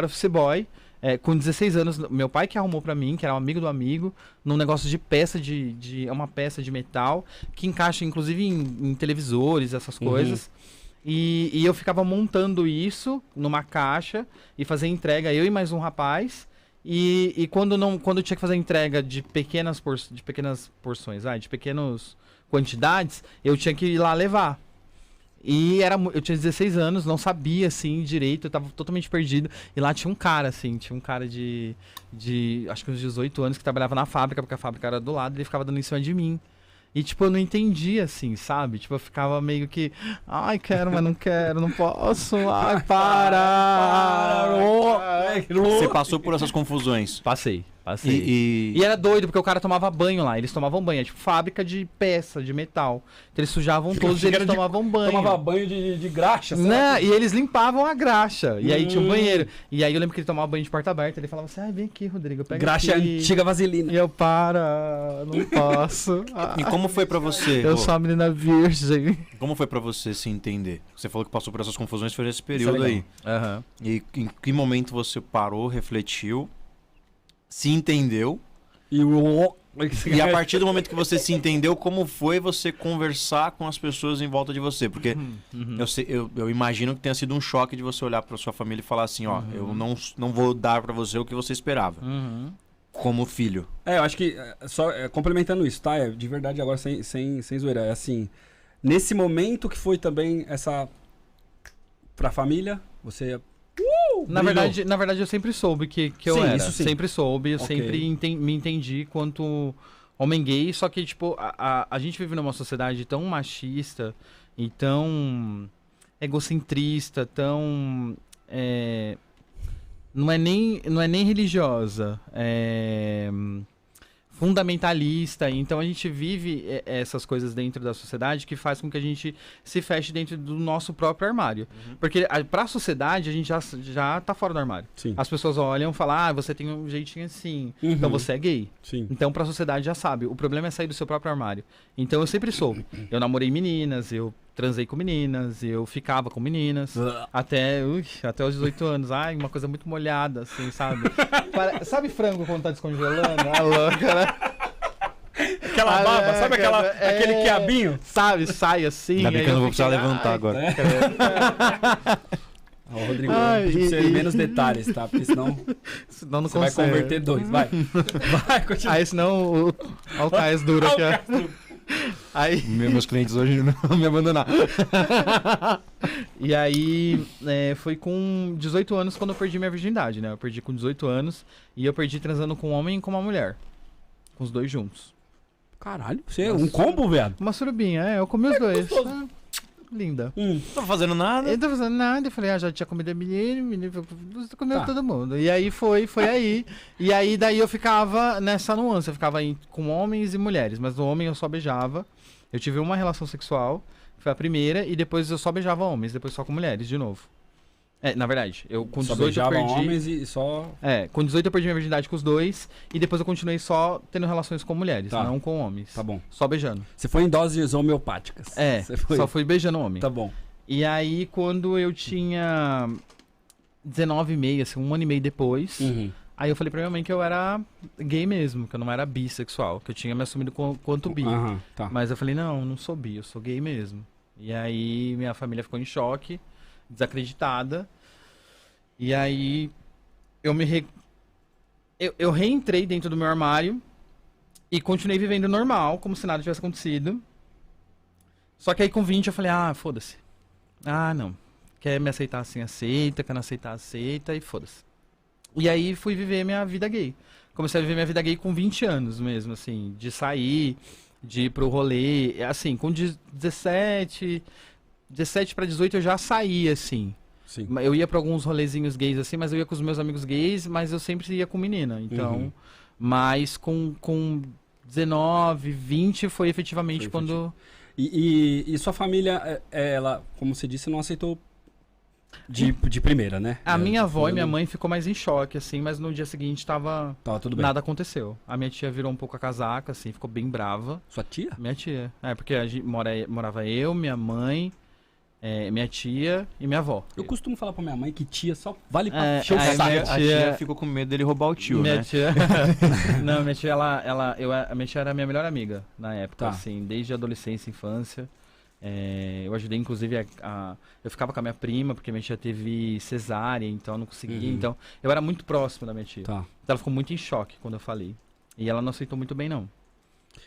era office boy, com 16 anos, meu pai que arrumou pra mim, que era um amigo do amigo, num negócio de peça é uma peça de metal, que encaixa inclusive em televisores, essas coisas. E eu ficava montando isso numa caixa e fazia entrega, eu e mais um rapaz. E quando eu tinha que fazer entrega de pequenas porções, de pequenas quantidades, eu tinha que ir lá levar. Eu tinha 16 anos, não sabia, assim, direito, eu tava totalmente perdido. E lá tinha um cara, assim, de acho que uns 18 anos que trabalhava na fábrica, porque a fábrica era do lado, e ele ficava dando em cima de mim. E, tipo, eu não entendia, assim, sabe? Tipo, eu ficava meio que... Ai, quero, mas não quero, não posso. Ai, para! Você passou por essas confusões? Passei. E era doido, porque o cara tomava banho lá. Eles tomavam banho. É tipo fábrica de peça, de metal. Então eles sujavam todos e eles tomavam banho. Tomava banho de graxa, sabe? Né? E eles limpavam a graxa. E aí tinha um banheiro. E aí eu lembro que ele tomava banho de porta aberta. Ele falava assim, ai, vem aqui, Rodrigo, pega graxa aqui. antiga vaselina. E eu, não posso. E como foi pra você? Eu sou uma menina virgem. Como foi pra você se entender? Você falou que passou por essas confusões, foi nesse período aí. E em que momento você parou, refletiu, se entendeu? E a partir do momento que você se entendeu, como foi você conversar com as pessoas em volta de você? Porque eu imagino que tenha sido um choque de você olhar pra sua família e falar assim, ó, eu não vou dar pra você o que você esperava. Como filho. Eu acho que, só complementando isso, tá? De verdade agora, sem zoeira. É assim, nesse momento que foi também essa... Pra família, você... Na verdade, eu sempre soube que eu sim, era. Isso sim. Sempre soube, eu sempre me entendi quanto homem gay, só que, tipo, a gente vive numa sociedade tão machista e tão egocentrista, tão... não é nem religiosa, fundamentalista. Então a gente vive essas coisas dentro da sociedade que faz com que a gente se feche dentro do nosso próprio armário. Porque pra sociedade a gente já tá fora do armário. Sim. As pessoas olham e falam, você tem um jeitinho assim, então você é gay. Sim. Então pra sociedade já sabe. O problema é sair do seu próprio armário. Então eu sempre soube. Eu namorei meninas, eu transei com meninas, eu ficava com meninas, até os 18 anos. Ai, uma coisa muito molhada, assim, sabe? Sabe frango quando tá descongelando? Ah, louca, né? Aquela baba, sabe aquele quiabinho? Sabe, sai assim. Ainda bem que eu não vou precisar levantar agora. O Rodrigo, precisa de menos detalhes, tá? Porque senão não você vai converter dois, vai. Vai, continua. Aí senão o Caes duro aqui, ó. Aí... Meus clientes hoje não vão me abandonar. E aí, foi com 18 anos quando eu perdi minha virgindade, né? Eu perdi com 18 anos e eu perdi transando com um homem e com uma mulher. Com os dois juntos. Caralho, você é um combo, viado? Uma surubinha, eu comi os dois. Linda. Não tava fazendo nada? Eu não tava fazendo nada, eu falei, já tinha comido a menina comeu todo mundo. E aí foi aí. E aí daí eu ficava nessa nuance, eu ficava com homens e mulheres, mas no homem eu só beijava. Eu tive uma relação sexual, que foi a primeira, e depois eu só beijava homens, depois só com mulheres, de novo. Na verdade, eu com 18 eu perdi... homens e só... com 18 eu perdi minha virgindade com os dois, e depois eu continuei só tendo relações com mulheres, não com homens. Tá bom. Só beijando. Você foi em doses homeopáticas. Só fui beijando homem. Tá bom. E aí, quando eu tinha 19,5, assim, um ano e meio depois, aí eu falei pra minha mãe que eu era gay mesmo, que eu não era bissexual, que eu tinha me assumido quanto bi. Tá. Mas eu falei, não sou bi, eu sou gay mesmo. E aí minha família ficou em choque, desacreditada. E aí eu reentrei dentro do meu armário e continuei vivendo normal, como se nada tivesse acontecido. Só que aí com 20 eu falei, foda-se. Não. Quer me aceitar assim, aceita. Quer não aceitar, aceita e foda-se. E aí fui viver minha vida gay. Comecei a viver minha vida gay com 20 anos mesmo, assim, de sair, de ir pro rolê. Assim, com 17 pra 18 eu já saía, assim. Sim. Eu ia pra alguns rolezinhos gays, assim, mas eu ia com os meus amigos gays, mas eu sempre ia com menina. Então, mas com 19, 20 foi efetivamente quando... E sua família, ela, como você disse, não aceitou de primeira, né? A minha avó e minha mãe ficou mais em choque, assim, mas no dia seguinte tava tudo bem. Nada aconteceu. A minha tia virou um pouco a casaca, assim, ficou bem brava. Sua tia? Minha tia. Porque a gente morava eu, minha mãe, minha tia e minha avó. Eu costumo falar pra minha mãe que tia só vale pra encher o saco. A tia ficou com medo dele roubar o tio, minha né? Tia... Não, minha tia, a minha tia era a minha melhor amiga na época, Tá. assim, desde a adolescência, infância. Eu ajudei, inclusive, eu ficava com a minha prima, porque minha tia teve cesárea, então eu não conseguia. Então, eu era muito próximo da minha tia. Tá. Então, ela ficou muito em choque quando eu falei. E ela não aceitou muito bem, não.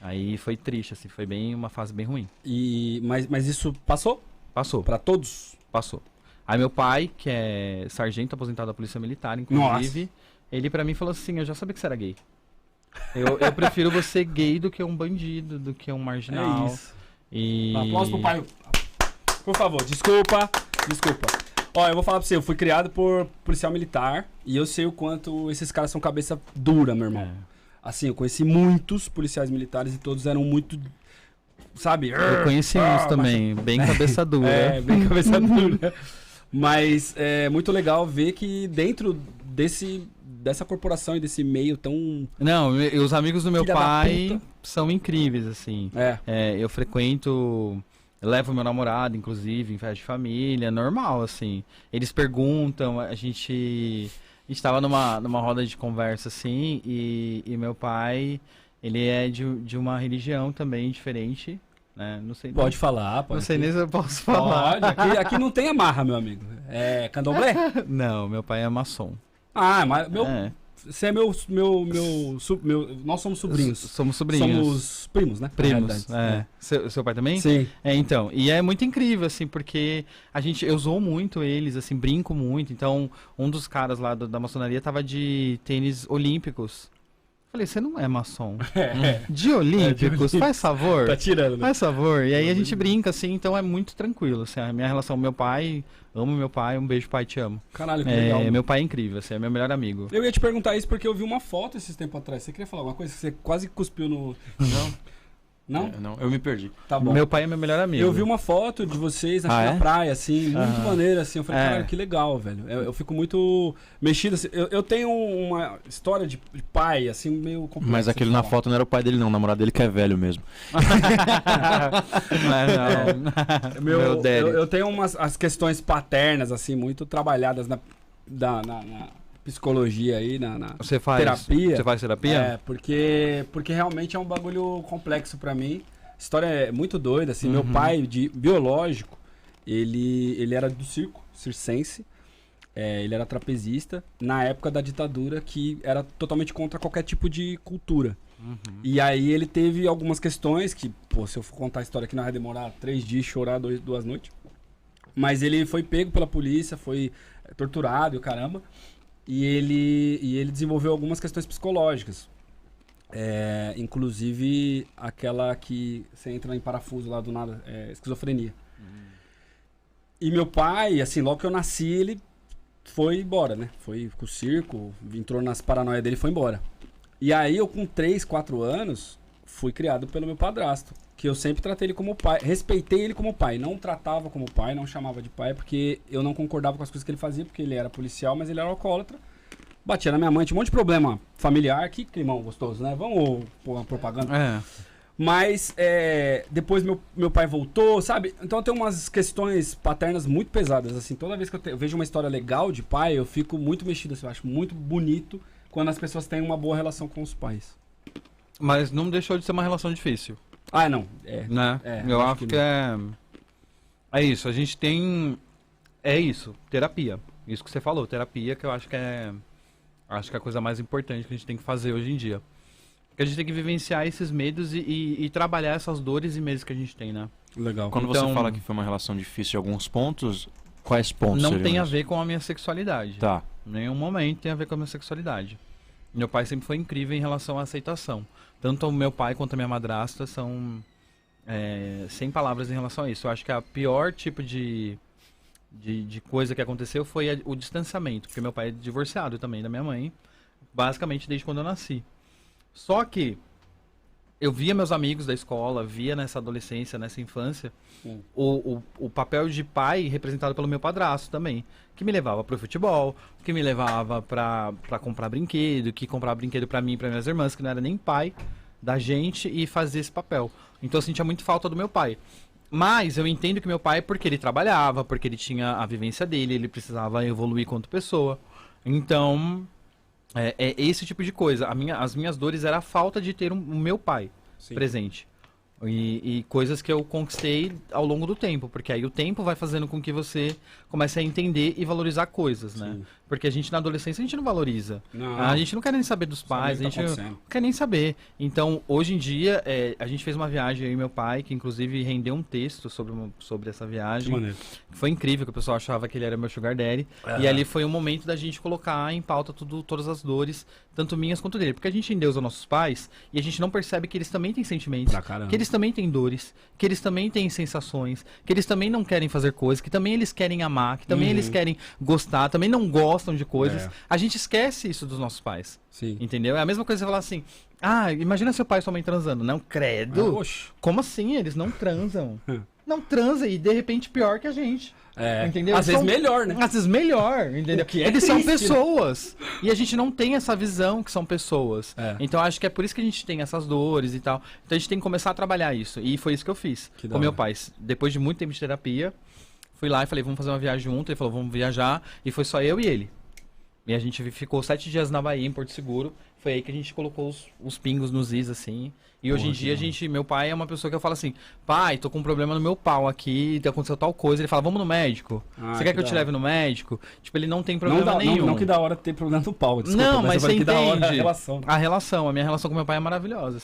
Aí foi triste, assim, foi uma fase bem ruim. Mas isso passou? Passou. Pra todos? Passou. Aí meu pai, que é sargento aposentado da Polícia Militar, inclusive, ele pra mim falou assim, eu já sabia que você era gay. Eu prefiro você gay do que um bandido, do que um marginal. É isso. E... Aplausos pro pai. Por favor, desculpa. Ó, eu vou falar pra você, eu fui criado por policial militar e eu sei o quanto esses caras são cabeça dura, meu irmão. Assim, eu conheci muitos policiais militares e todos eram muito, sabe? Eu conheci uns também, bem cabeça dura. Bem cabeça dura. Mas é muito legal ver que dentro dessa corporação e desse meio tão... Não, os amigos do meu Filha da pai puta. são incríveis, assim. Eu frequento... Eu levo meu namorado, inclusive, em festa de família, normal, assim. Eles perguntam, a gente estava numa roda de conversa, assim, e meu pai, ele é de uma religião também diferente, né? Não sei... Pode falar, pode. Não sei nem se eu posso falar. Pode, aqui não tem amarra, meu amigo. É candomblé? Não, meu pai é maçom. Ah, mas você é nós somos sobrinhos. Somos sobrinhos. Somos primos, né? Primos, Seu pai também? Sim. Então, e é muito incrível, assim, porque eu zoo muito eles, assim, brinco muito. Então, um dos caras lá da maçonaria tava de tênis olímpicos. Falei, você não é maçom? De olímpicos? Faz favor. Tá tirando, né? Faz favor. E aí a gente brinca, assim, então é muito tranquilo, assim, a minha relação com meu pai... Amo meu pai, um beijo, pai, te amo. Caralho, que legal. Meu pai é incrível, assim, é meu melhor amigo. Eu ia te perguntar isso porque eu vi uma foto esses tempos atrás. Você queria falar alguma coisa? Você quase cuspiu no... Não? Não, eu me perdi. Tá bom. Meu pai é meu melhor amigo. Eu vi uma foto de vocês na praia, assim, muito maneira, assim. Eu falei, caralho, que legal, velho. Eu fico muito mexido, assim. Eu tenho uma história de pai, assim, meio complexa. Mas aquele na foto não era o pai dele, não. O namorado dele que é velho mesmo. Não. Meu daddy. Eu tenho as questões paternas, assim, muito trabalhadas na psicologia aí, na Você faz terapia. Você faz terapia? Porque realmente é um bagulho complexo pra mim. A história é muito doida, assim. Meu pai, biológico, ele era do circense. Ele era trapezista na época da ditadura, que era totalmente contra qualquer tipo de cultura. E aí ele teve algumas questões que, se eu for contar a história aqui, não vai demorar 3 dias, chorar 2 noites. Mas ele foi pego pela polícia, foi torturado e o caramba. E ele desenvolveu algumas questões psicológicas. Inclusive aquela que você entra em parafuso lá do nada, esquizofrenia. E meu pai, assim, logo que eu nasci, ele foi embora, né? Foi com o circo, entrou nas paranoias dele e foi embora. E aí eu com 3, 4 anos, fui criado pelo meu padrasto. Que eu sempre tratei ele como pai, respeitei ele como pai. Não tratava como pai, não chamava de pai, porque eu não concordava com as coisas que ele fazia, porque ele era policial, mas ele era alcoólatra. Batia na minha mãe, tinha um monte de problema familiar. Que climão gostoso, né? Vamos pôr uma propaganda. Mas depois meu pai voltou, sabe? Então tem umas questões paternas muito pesadas, assim. Toda vez que eu vejo uma história legal de pai, eu fico muito mexido, assim. Eu acho muito bonito quando as pessoas têm uma boa relação com os pais. Mas não deixou de ser uma relação difícil. Ah, não. Né? Eu acho que é isso. A gente tem... É isso. Terapia. Isso que você falou. Terapia, que eu acho que é... Acho que é a coisa mais importante que a gente tem que fazer hoje em dia. Porque a gente tem que vivenciar esses medos e trabalhar essas dores e medos que a gente tem, né? Legal. Quando você fala que foi uma relação difícil em alguns pontos, quais pontos não tem a ver com a minha sexualidade. Tá. Em nenhum momento tem a ver com a minha sexualidade. Meu pai sempre foi incrível em relação à aceitação. Tanto o meu pai quanto a minha madrasta são sem palavras em relação a isso. Eu acho que a pior tipo de coisa que aconteceu foi o distanciamento. Porque meu pai é divorciado também da minha mãe, basicamente desde quando eu nasci. Só que eu via meus amigos da escola, via nessa adolescência, nessa infância, o papel de pai representado pelo meu padrasto também. Que me levava pro futebol, que me levava pra comprar brinquedo, que comprava brinquedo pra mim e pra minhas irmãs, que não era nem pai da gente, e fazia esse papel. Então eu sentia muito falta do meu pai. Mas eu entendo que meu pai, porque ele trabalhava, porque ele tinha a vivência dele, ele precisava evoluir quanto pessoa. Então, é esse tipo de coisa. As minhas dores era a falta de ter o meu pai presente. E coisas que eu conquistei ao longo do tempo, porque aí o tempo vai fazendo com que você comece a entender e valorizar coisas, né? Porque a gente na adolescência a gente não valoriza. A gente não quer nem saber dos pais, a gente não quer nem saber. Então, hoje em dia, a gente fez uma viagem aí, meu pai, que inclusive rendeu um texto sobre essa viagem. Que maneiro. Foi incrível, que o pessoal achava que ele era meu sugar daddy. E ali foi um momento da gente colocar em pauta todas as dores, tanto minhas quanto dele. Porque a gente endeusa nossos pais e a gente não percebe que eles também têm sentimentos, que eles também têm dores, que eles também têm sensações, que eles também não querem fazer coisas, que também eles querem amar, que também eles querem gostar, também não gostam de coisas. A gente esquece isso dos nossos pais. Entendeu? É a mesma coisa você falar assim, imagina seu pai e sua mãe transando. Não, credo. Como assim? Eles não transam. Não transa e de repente pior que a gente. Entendeu? Às vezes melhor, né? Às vezes melhor, entendeu? Eles são pessoas. Né? E a gente não tem essa visão que são pessoas. Então acho que é por isso que a gente tem essas dores e tal. Então a gente tem que começar a trabalhar isso. E foi isso que eu fiz com meu pai. Depois de muito tempo de terapia, fui lá e falei, vamos fazer uma viagem junto. Ele falou, vamos viajar. E foi só eu e ele. E a gente ficou 7 dias na Bahia, em Porto Seguro. Foi aí que a gente colocou os pingos nos is, assim. E hoje em dia, meu pai é uma pessoa que eu falo assim, pai, tô com um problema no meu pau aqui, aconteceu tal coisa. Ele fala, vamos no médico? Você quer que eu te leve no médico? Tipo, ele não tem problema nenhum. Não que da hora ter problema no pau, desculpa, não, mas você entende. A relação. A minha relação com meu pai é maravilhosa.